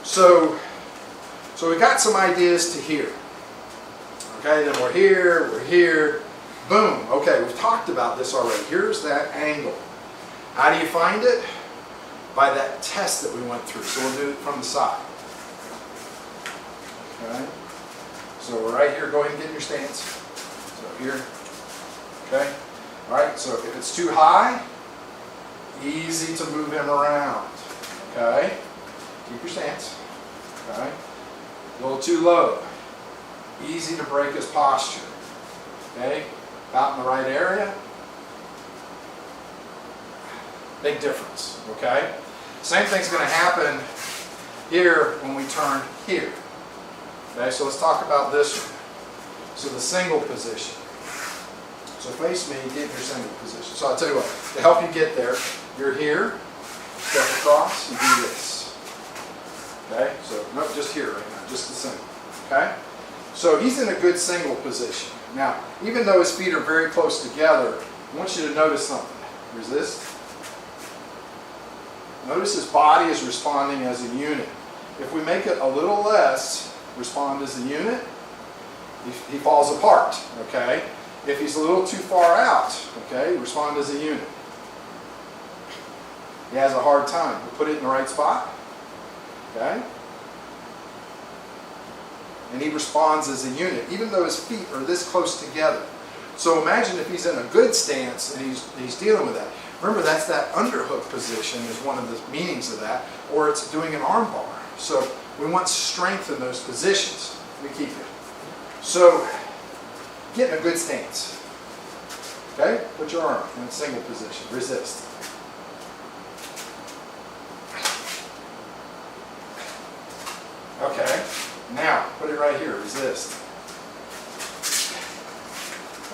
So we got some ideas to here. Okay, then we're here, boom. Okay, we've talked about this already. Here's that angle. How do you find it? By that test that we went through. So we'll do it from the side. Okay, so we're right here. Go ahead and get in your stance. So here, okay. All right, so if it's too high, easy to move him around. Okay, keep your stance. Okay, a little too low, easy to break his posture. Okay, about in the right area, big difference. Okay, same thing's going to happen here when we turn here. Okay, so let's talk about this one. So the single position. So face me, get in your single position. So I'll tell you what, to help you get there, you're here, step across, and do this. Okay, so nope, just here right now, just the single. Okay, so he's in a good single position. Now, even though his feet are very close together, I want you to notice something. Resist. Notice his body is responding as a unit. If we make it a little less respond as a unit, he falls apart. Okay. If he's a little too far out, okay, respond as a unit. He has a hard time. We'll put it in the right spot. Okay? And he responds as a unit, even though his feet are this close together. So imagine if he's in a good stance and he's dealing with that. Remember, that's that underhook position is one of the meanings of that, or it's doing an arm bar. So we want strength in those positions. We keep it. So get in a good stance. Okay? Put your arm in a single position. Resist. Okay. Now, put it right here. Resist.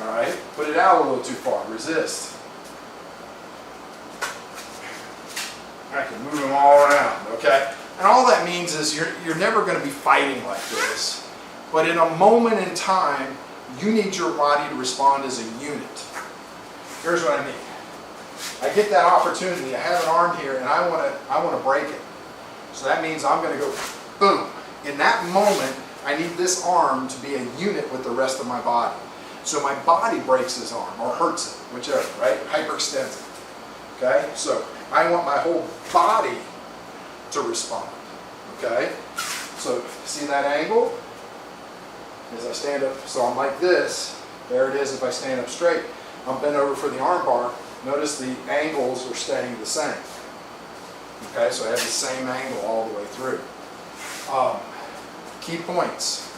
All right. Put it out a little too far. Resist. I can move them all around. Okay? And all that means is you're never going to be fighting like this. But in a moment in time, you need your body to respond as a unit. Here's what I mean. I get that opportunity. I have an arm here, and I want to break it. So that means I'm going to go boom. In that moment, I need this arm to be a unit with the rest of my body. So my body breaks his arm or hurts it, whichever, right? Hyperextends it. Okay? So I want my whole body to respond. Okay? So see that angle? As I stand up, so I'm like this. There it is if I stand up straight. I'm bent over for the arm bar. Notice the angles are staying the same. Okay, so I have the same angle all the way through. Key points.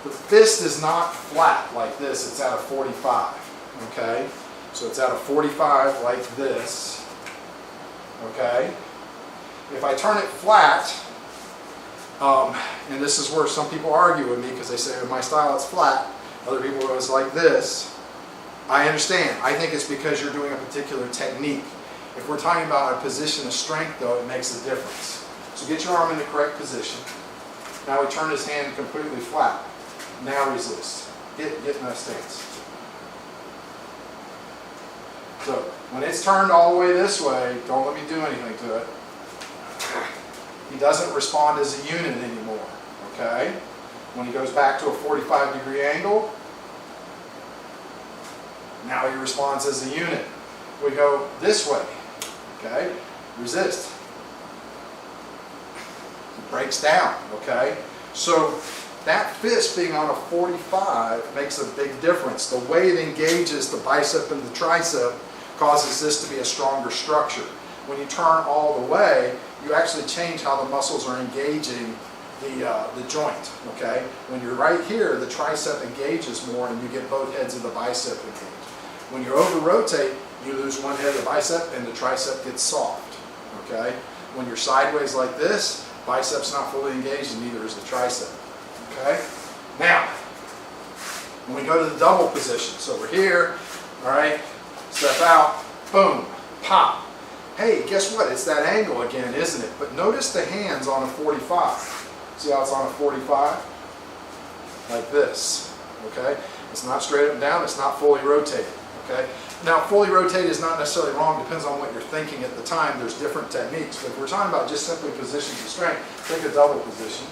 The fist is not flat like this. It's at a 45. Okay, so it's at a 45 like this. Okay, if I turn it flat, and this is where some people argue with me because they say in my style it's flat. Other people go it's like this. I understand. I think it's because you're doing a particular technique. If we're talking about a position of strength, though, it makes a difference. So get your arm in the correct position. Now we turn his hand completely flat. Now resist. Get in that stance. So when it's turned all the way this way, don't let me do anything to it. He doesn't respond as a unit anymore. Okay? When he goes back to a 45-degree angle, now he responds as a unit. We go this way. Okay? Resist. It breaks down. Okay? So that fist being on a 45 makes a big difference. The way it engages the bicep and the tricep causes this to be a stronger structure. When you turn all the way, you actually change how the muscles are engaging the joint. Okay? When you're right here, the tricep engages more and you get both heads of the bicep engaged. When you over-rotate, you lose one head of the bicep and the tricep gets soft. Okay? When you're sideways like this, bicep's not fully engaged and neither is the tricep. Okay? Now, when we go to the double position, so we're here, all right, step out, boom, pop. Hey, guess what? It's that angle again, isn't it? But notice the hands on a 45. See how it's on a 45? Like this. Okay? It's not straight up and down, it's not fully rotated. okay? Now, fully rotated is not necessarily wrong, depends on what you're thinking at the time. There's different techniques, but if we're talking about just simply positions of strength, take a double position,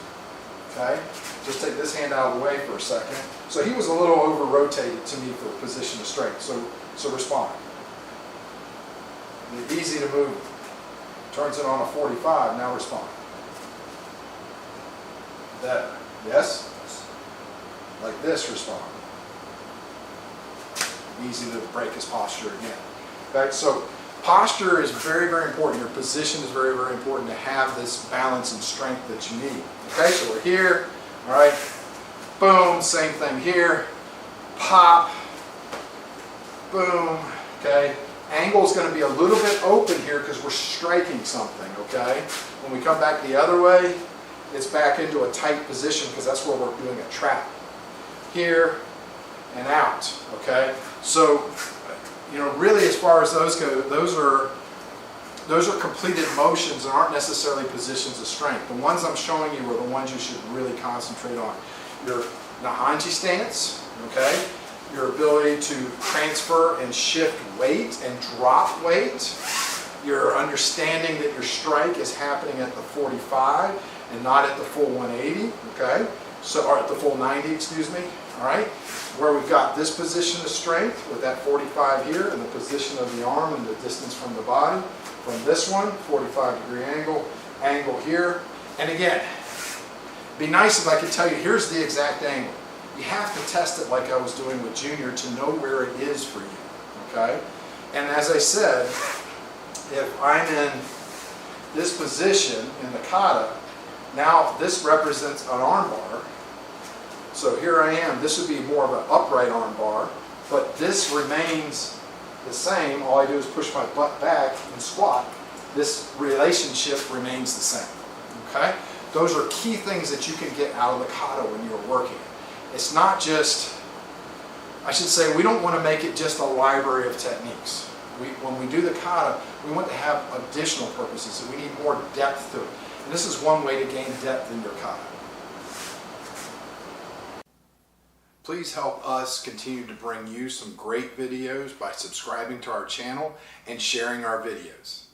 okay? Just take this hand out of the way for a second. So he was a little over-rotated to me for position of strength, so respond. Easy to move. Turns it on a 45, now respond. That, yes? Like this, respond. Easy to break his posture again. Okay, so posture is very, very important. Your position is very, very important to have this balance and strength that you need. Okay, so we're here, all right, boom, same thing here, pop, boom, okay. Angle is going to be a little bit open here because we're striking something, okay. When we come back the other way, it's back into a tight position because that's where we're doing a trap. Here and out, okay. So, you know, really as far as those go, those are completed motions and aren't necessarily positions of strength. The ones I'm showing you are the ones you should really concentrate on. Your Naihanchi stance, okay? Your ability to transfer and shift weight and drop weight. Your understanding that your strike is happening at the 45 and not at the full 180, okay? So, or at the full 90, excuse me, all right? Where we've got this position of strength with that 45 here and the position of the arm and the distance from the body. From this one, 45-degree angle here. And again, it'd be nice if I could tell you, here's the exact angle. You have to test it like I was doing with Junior to know where it is for you, okay? And as I said, if I'm in this position in the kata, now this represents an arm bar. So here I am, this would be more of an upright arm bar, but this remains the same. All I do is push my butt back and squat. This relationship remains the same, okay? Those are key things that you can get out of the kata when you're working. It's not just, I should say, we don't want to make it just a library of techniques. When we do the kata, we want to have additional purposes, so we need more depth to it. And this is one way to gain depth in your kata. Please help us continue to bring you some great videos by subscribing to our channel and sharing our videos.